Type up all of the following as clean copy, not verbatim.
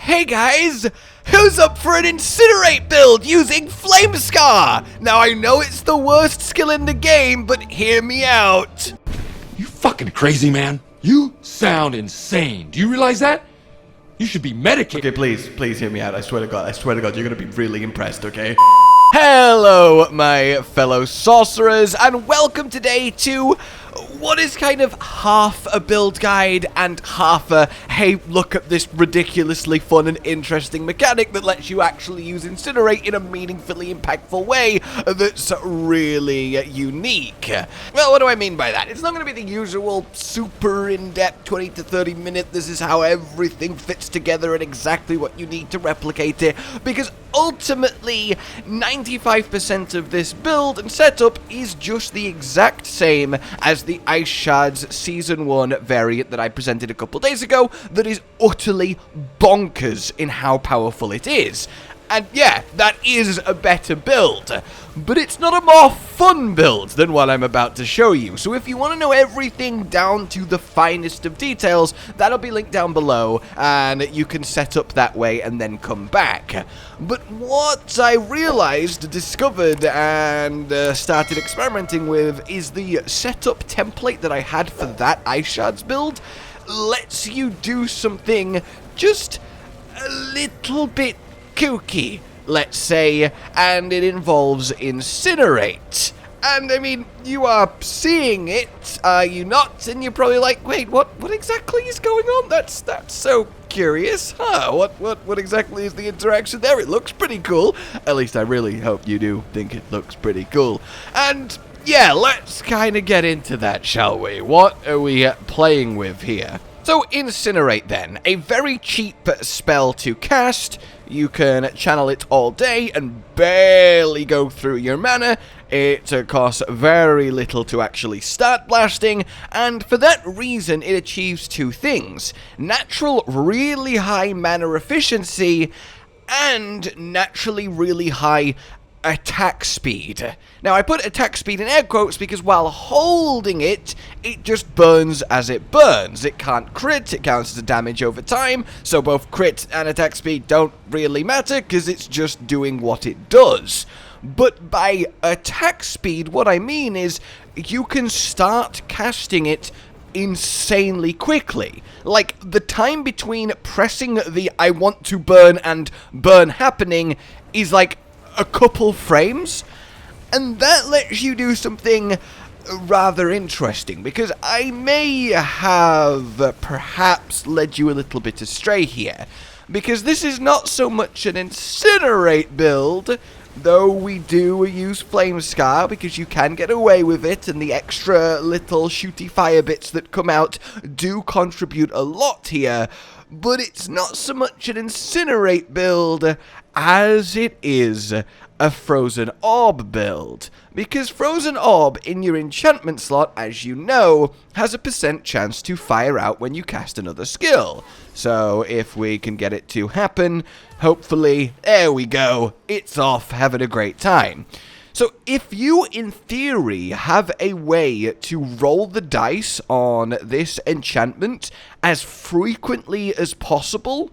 Hey guys, who's up for an Incinerate build using Flamescar? Now I know it's the worst skill in the game, but hear me out. You fucking crazy, man. You sound insane. Do you realize that? You should be medicated. Okay, please hear me out. I swear to God, you're gonna be really impressed, okay? Hello, my fellow sorcerers, and welcome today to what is kind of half a build guide and half a, hey, look at this ridiculously fun and interesting mechanic that lets you actually use Incinerate in a meaningfully impactful way that's really unique. Well, what do I mean by that? It's not going to be the usual super in-depth 20 to 30 minute, this is how everything fits together and exactly what you need to replicate it, because ultimately, 95% of this build and setup is just the exact same as the Ice Shards Season 1 variant that I presented a couple days ago that is utterly bonkers in how powerful it is. And yeah, that is a better build, but it's not a more fun build than what I'm about to show you. So if you want to know everything down to the finest of details, that'll be linked down below, and you can set up that way and then come back. But what I realized, discovered, and started experimenting with is the setup template that I had for that Ice Shards build lets you do something just a little bit kooky, let's say, and it involves Incinerate. And I mean, you are seeing it, are you not? And you're probably like, wait, what exactly is going on? That's so curious. Huh, what exactly is the interaction there? It looks pretty cool. At least I really hope you do think it looks pretty cool. And yeah, let's kind of get into that, shall we? What are we playing with here? So, Incinerate then, a very cheap spell to cast. You can channel it all day and barely go through your mana. It costs very little to actually start blasting, and for that reason it achieves two things: natural really high mana efficiency and naturally really high attack speed. Now, I put attack speed in air quotes because while holding it, it just burns as it burns. It can't crit, it counts as a damage over time, so both crit and attack speed don't really matter because it's just doing what it does. But by attack speed, what I mean is you can start casting it insanely quickly. Like, the time between pressing the I want to burn and burn happening is like a couple frames, and that lets you do something rather interesting, because I may have perhaps led you a little bit astray here, because this is not so much an Incinerate build, though we do use Flamescar because you can get away with it, and the extra little shooty fire bits that come out do contribute a lot here. But it's not so much an Incinerate build as it is a Frozen Orb build. Because Frozen Orb in your enchantment slot, as you know, has a % chance to fire out when you cast another skill. So if we can get it to happen, hopefully, there we go, it's off, having a great time. So if you, in theory, have a way to roll the dice on this enchantment as frequently as possible,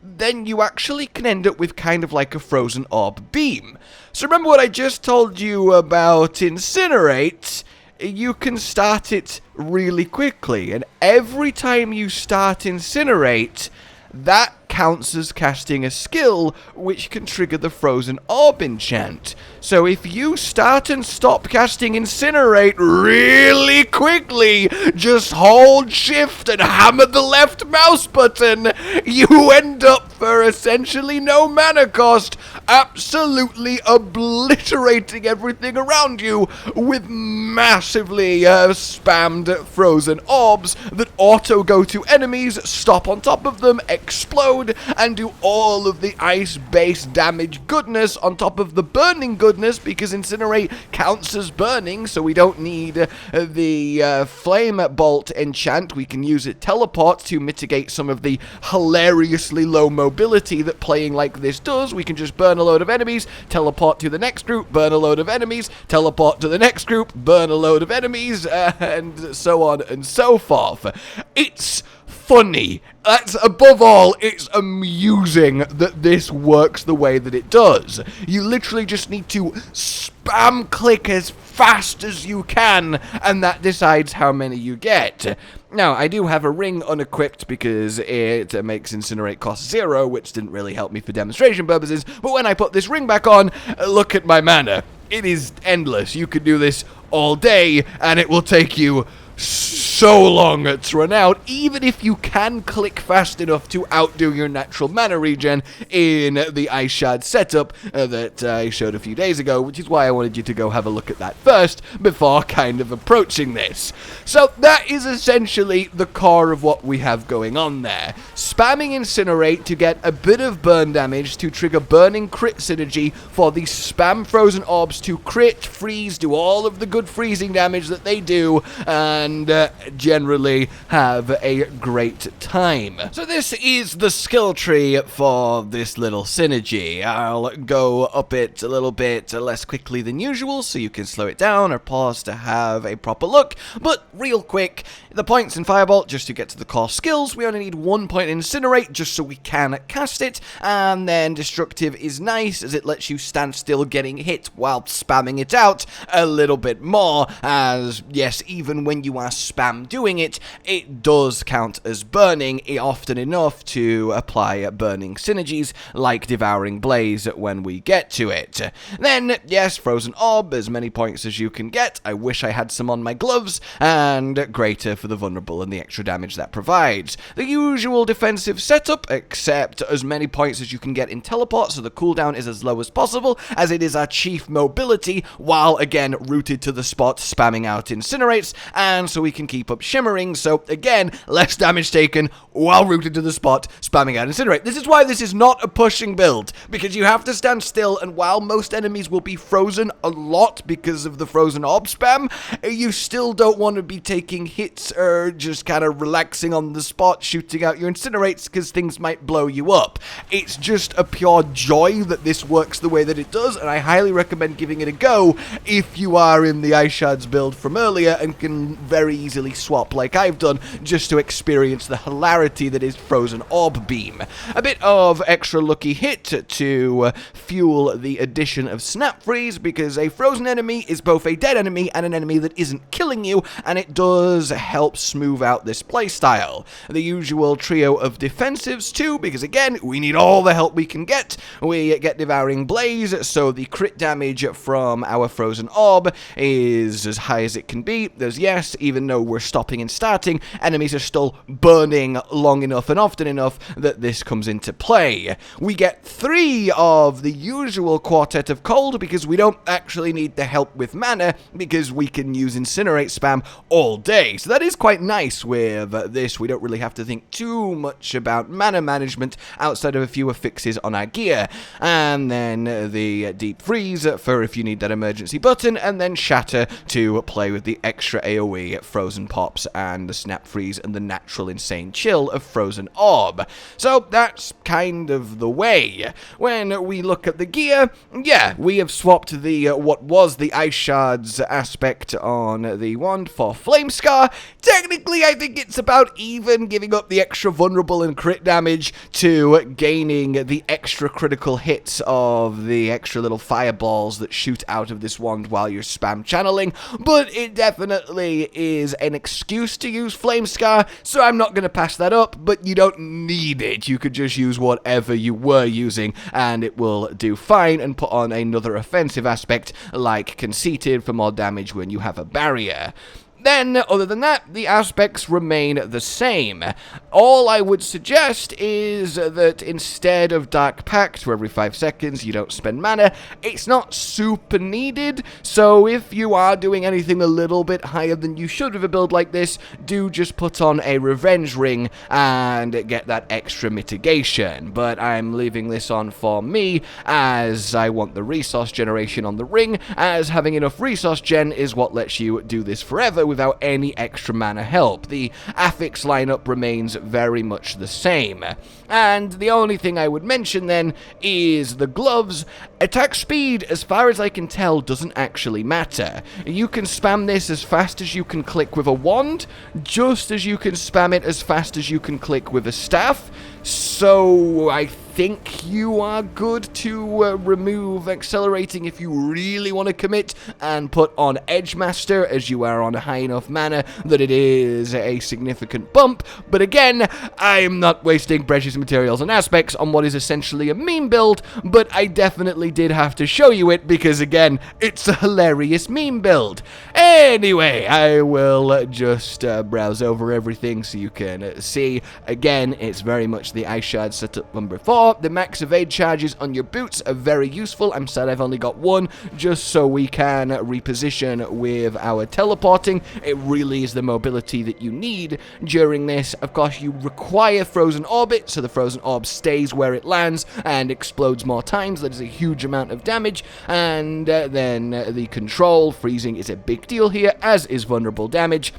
then you actually can end up with kind of like a Frozen Orb beam. So remember what I just told you about Incinerate? You can start it really quickly, and every time you start Incinerate, that counts as casting a skill which can trigger the Frozen Orb enchant. So if you start and stop casting Incinerate really quickly, just hold shift and hammer the left mouse button, you end up for essentially no mana cost, absolutely obliterating everything around you with massively spammed Frozen Orbs that auto go to enemies, stop on top of them, explode, and do all of the ice-based damage goodness on top of the burning goodness, because Incinerate counts as burning, so we don't need the Flame Bolt enchant. We can use it teleport to mitigate some of the hilariously low mobility that playing like this does. We can just burn a load of enemies, teleport to the next group, burn a load of enemies, teleport to the next group, burn a load of enemies, and so on and so forth. It's funny. That's, above all, it's amusing that this works the way that it does. You literally just need to spam click as fast as you can, and that decides how many you get. Now, I do have a ring unequipped because it makes Incinerate cost 0, which didn't really help me for demonstration purposes, but when I put this ring back on, look at my mana. It is endless. You could do this all day, and it will take you so long to run out, even if you can click fast enough to outdo your natural mana regen in the Ice Shard setup that I showed a few days ago, which is why I wanted you to go have a look at that first before kind of approaching this. So that is essentially the core of what we have going on there. Spamming Incinerate to get a bit of burn damage to trigger burning crit synergy for the spam frozen orbs to crit, freeze, do all of the good freezing damage that they do, and generally have a great time. So this is the skill tree for this little synergy. I'll go up it a little bit less quickly than usual so you can slow it down or pause to have a proper look, but real quick, the points in Firebolt, just to get to the core skills, we only need 1 point in Incinerate just so we can cast it, and then Destructive is nice as it lets you stand still getting hit while spamming it out a little bit more, as yes, even when you are spam doing it, it does count as burning often enough to apply burning synergies like Devouring Blaze when we get to it. Then, yes, Frozen Orb, as many points as you can get. I wish I had some on my gloves, and greater for the vulnerable and the extra damage that provides. The usual defensive setup, except as many points as you can get in teleport, so the cooldown is as low as possible, as it is our chief mobility, while again rooted to the spot, spamming out Incinerates, and so we can keep up shimmering, so again, less damage taken while rooted to the spot, spamming out Incinerate. This is why this is not a pushing build, because you have to stand still, and while most enemies will be frozen a lot because of the frozen orb spam, you still don't want to be taking hits or just kind of relaxing on the spot, shooting out your Incinerates, because things might blow you up. It's just a pure joy that this works the way that it does, and I highly recommend giving it a go if you are in the Ice Shards build from earlier and can very easily swap like I've done, just to experience the hilarity that is Frozen Orb Beam. A bit of extra lucky hit to fuel the addition of Snap Freeze, because a frozen enemy is both a dead enemy and an enemy that isn't killing you, and it does help smooth out this playstyle. The usual trio of defensives too, because again, we need all the help we can get. We get Devouring Blaze, so the crit damage from our Frozen Orb is as high as it can be. There's yes, even though we're stopping and starting, enemies are still burning long enough and often enough that this comes into play. We get 3 of the usual Quartet of Cold, because we don't actually need the help with mana, because we can use Incinerate spam all day. So that is quite nice with this. We don't really have to think too much about mana management outside of a few affixes on our gear. And then the Deep Freeze for if you need that emergency button, and then Shatter to play with the extra AoE Frozen Pops and the Snap Freeze and the natural Insane Chill of Frozen Orb. So that's kind of the way. When we look at the gear, yeah, we have swapped the what was the Ice Shards aspect on the wand for Flame Scar. Technically, I think it's about even, giving up the extra vulnerable and crit damage to gaining the extra critical hits of the extra little fireballs that shoot out of this wand while you're spam channeling, but it definitely is an excuse to use Flame Scar, so I'm not going to pass that up, but you don't need it. You could just use whatever you were using, and it will do fine, and put on another offensive aspect like Conceited for more damage when you have a barrier. Then, other than that, the aspects remain the same. All I would suggest is that instead of Dark Pact, where every 5 seconds you don't spend mana, it's not super needed, so if you are doing anything a little bit higher than you should with a build like this, do just put on a Revenge Ring and get that extra mitigation. But I'm leaving this on for me, as I want the resource generation on the ring, as having enough resource gen is what lets you do this forever with without any extra mana help. The affix lineup remains very much the same. And the only thing I would mention then is the gloves. Attack speed, as far as I can tell, doesn't actually matter. You can spam this as fast as you can click with a wand, just as you can spam it as fast as you can click with a staff. So I think you are good to remove accelerating if you really want to commit and put on Edgemaster, as you are on a high enough mana that it is a significant bump. But again, I'm not wasting precious materials and aspects on what is essentially a meme build, but I definitely did have to show you it because, again, it's a hilarious meme build. Anyway, I will just browse over everything so you can see. Again, it's very much the ice shard setup from before. The max evade charges on your boots are very useful. I'm sad I've only got one, just so we can reposition with our teleporting. It really is the mobility that you need during this. Of course, you require Frozen Orbit, so the Frozen Orb stays where it lands and explodes more times. That is a huge amount of damage. And then the control, freezing is a big deal here, as is vulnerable damage.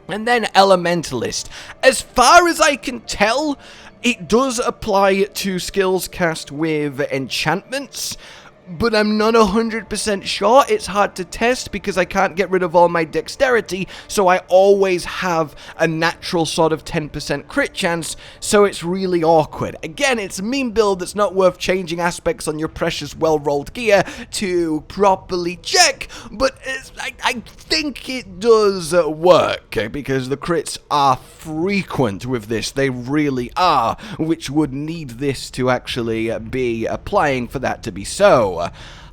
And then Elementalist. As far as I can tell, it does apply to skills cast with enchantments, but I'm not 100% sure. It's hard to test because I can't get rid of all my dexterity, so I always have a natural sort of 10% crit chance, so it's really awkward. Again, it's a meme build that's not worth changing aspects on your precious well-rolled gear to properly check, but I think it does work, because the crits are frequent with this. They really are, which would need this to actually be applying for that to be so.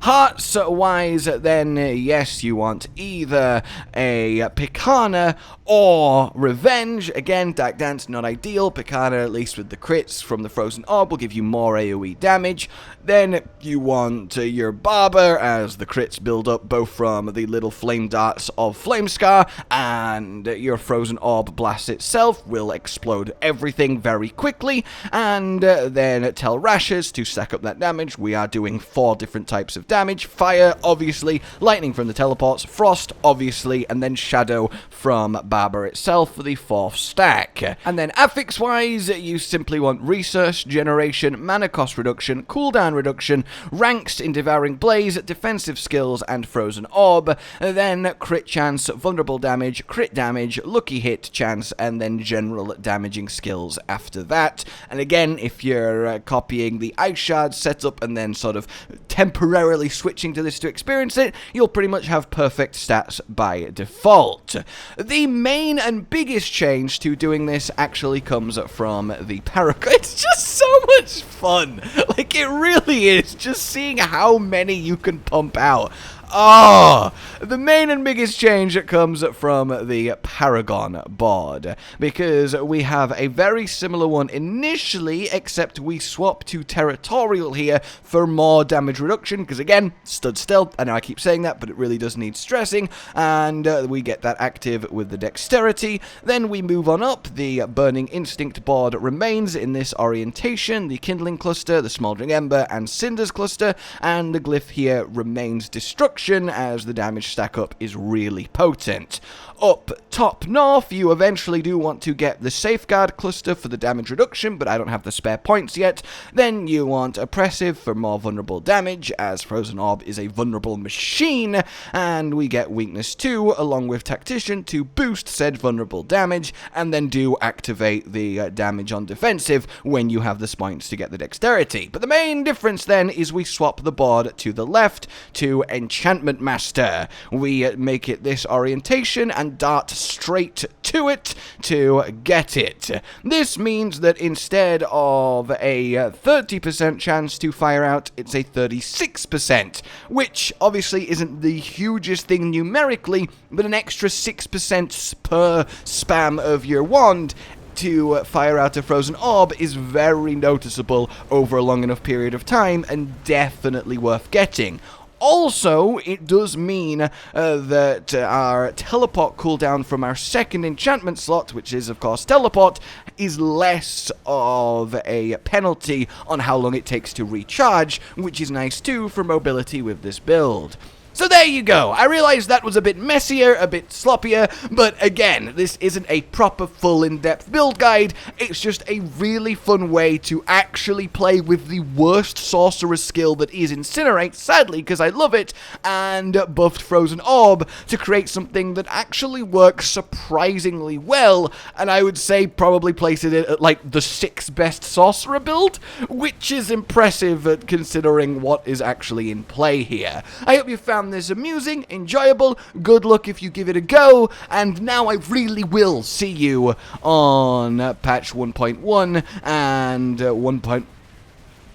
Hearts-wise, then, yes, you want either a Picana or Revenge. Again, Dark Dance, not ideal. Picana, at least with the crits from the Frozen Orb, will give you more AoE damage. Then you want your Barber, as the crits build up both from the little flame darts of Flamescar, and your Frozen Orb blast itself will explode everything very quickly. And then Telrashers to stack up that damage. We are doing 4 different types of damage. Fire, obviously, lightning from the teleports, frost, obviously, and then shadow from Barber itself for the 4th stack. And then affix-wise, you simply want resource generation, mana cost reduction, cooldown reduction, ranks in Devouring Blaze, defensive skills, and Frozen Orb. Then crit chance, vulnerable damage, crit damage, lucky hit chance, and then general damaging skills after that. And again, if you're copying the Ice Shard setup and then sort of temporarily switching to this to experience it, you'll pretty much have perfect stats by default. The main and biggest change to doing this actually comes from the Paragon. It's just so much fun. Like, it really is, just seeing how many you can pump out. Oh, the main and biggest change comes from the Paragon board, because we have a very similar one initially, except we swap to Territorial here for more damage reduction, because again, stood still. I know I keep saying that, but it really does need stressing, and we get that active with the Dexterity. Then we move on up. The Burning Instinct board remains in this orientation, the Kindling Cluster, the Smoldering Ember, and Cinders Cluster, and the glyph here remains Destruction, as the damage stack up is really potent. Up top north, you eventually do want to get the Safeguard Cluster for the damage reduction, but I don't have the spare points yet. Then you want Oppressive for more vulnerable damage, as Frozen Orb is a vulnerable machine, and we get Weakness 2 along with Tactician to boost said vulnerable damage, and then do activate the damage on defensive when you have the points to get the Dexterity. But the main difference then is we swap the board to the left to Enchantment Master. We make it this orientation and dart straight to it to get it. This means that instead of a 30% chance to fire out, it's a 36%, which obviously isn't the hugest thing numerically, but an extra 6% per spam of your wand to fire out a Frozen Orb is very noticeable over a long enough period of time, and definitely worth getting. Also, it does mean that our teleport cooldown from our second enchantment slot, which is, of course, teleport, is less of a penalty on how long it takes to recharge, which is nice too for mobility with this build. So there you go. I realized that was a bit messier, a bit sloppier, but again, this isn't a proper full in-depth build guide. It's just a really fun way to actually play with the worst Sorceress skill that is Incinerate, sadly, because I love it, and buffed Frozen Orb to create something that actually works surprisingly well, and I would say probably places it at like the 6th best Sorcerer build, which is impressive considering what is actually in play here. I hope you found this amusing, enjoyable. Good luck if you give it a go, and now I really will see you on patch 1.1 and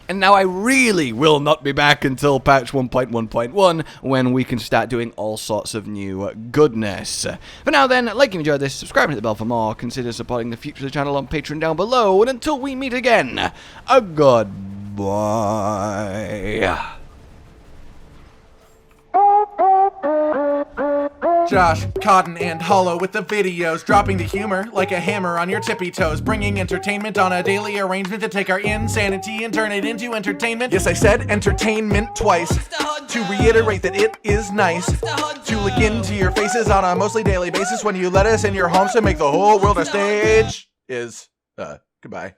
and now I really will not be back until patch 1.1.1 when we can start doing all sorts of new goodness. For now then, like you enjoyed this, subscribe and hit the bell for more, consider supporting the future of the channel on Patreon down below, and until we meet again, a goodbye. Josh, Cotton, and Hollow with the videos, dropping the humor like a hammer on your tippy toes, bringing entertainment on a daily arrangement to take our insanity and turn it into entertainment. Yes, I said entertainment twice, to reiterate that it is nice to look into your faces on a mostly daily basis when you let us in your homes to make the whole world a stage. Goodbye.